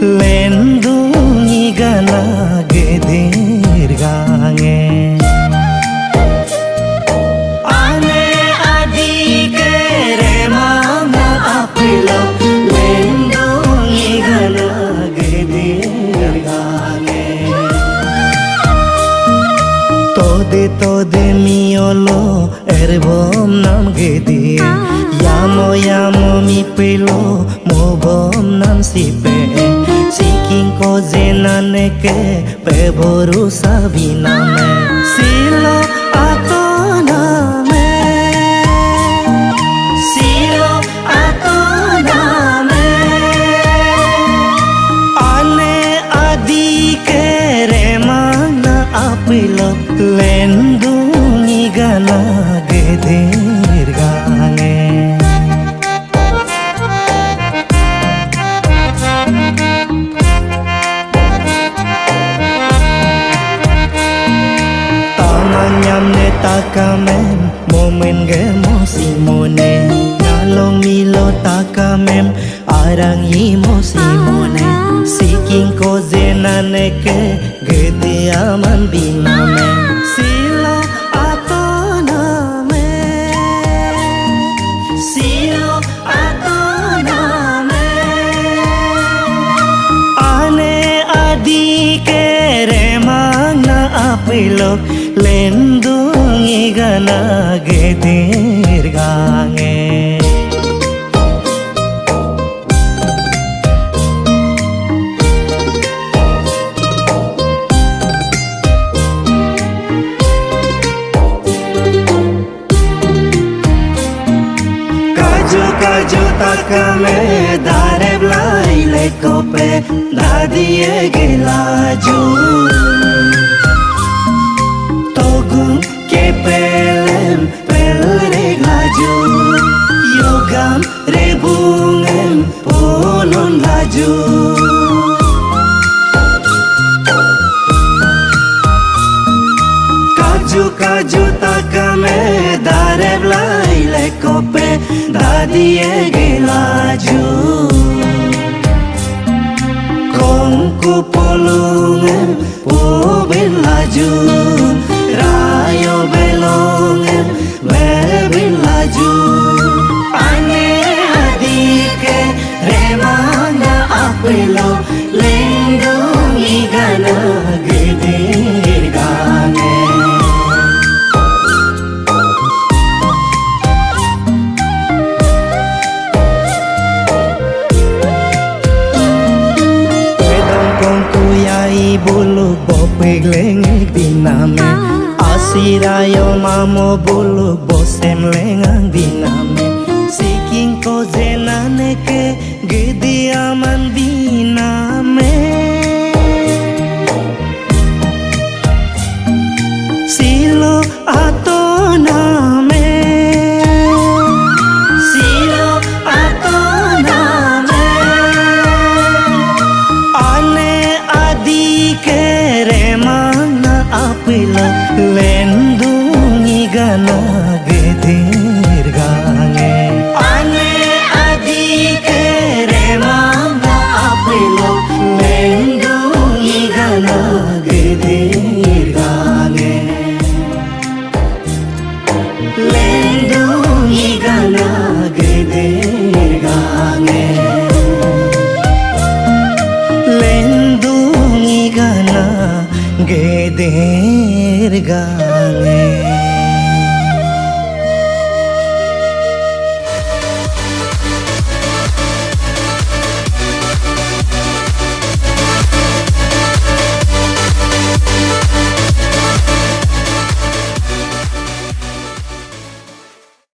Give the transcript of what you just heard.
lendungi gana gedir gange ane adi kere mama apilo lendungi gana gedir gange tode miolo erbom nam gedir yamo mi pelo mobom nam sipe siking ko zenane ke peboru sabiname silo ato name ane adi kere mana apilo lendungi gana gedir gange takamem momen ge mosimone nalong milo takamem arang mosimone siking ko zenane ke gede aman biname silo ato name ane adi kere mana apilo lendungi gana gedir gange kaju takame dare blai le kope dadie gelaju pelem pelreg laju yogam rebungem ponon laju kaju takame dare blai le kope dadie gelaju kongku polungem pobel laju rayo belongem bebin laju ane adike remana apelo lendungi gana gedir gange pedang kongku yai bulu bopeg lengek diname sirayo mamo buluk bosem lengang diname siking ko zenane ke gedi aman diname silo ato name ane adi kere mana apilo lendungi gana gedir gange ane adi kere mama apilo lendungi gana gedir gange lendungi gana gedir gange lendungi gana gedir gange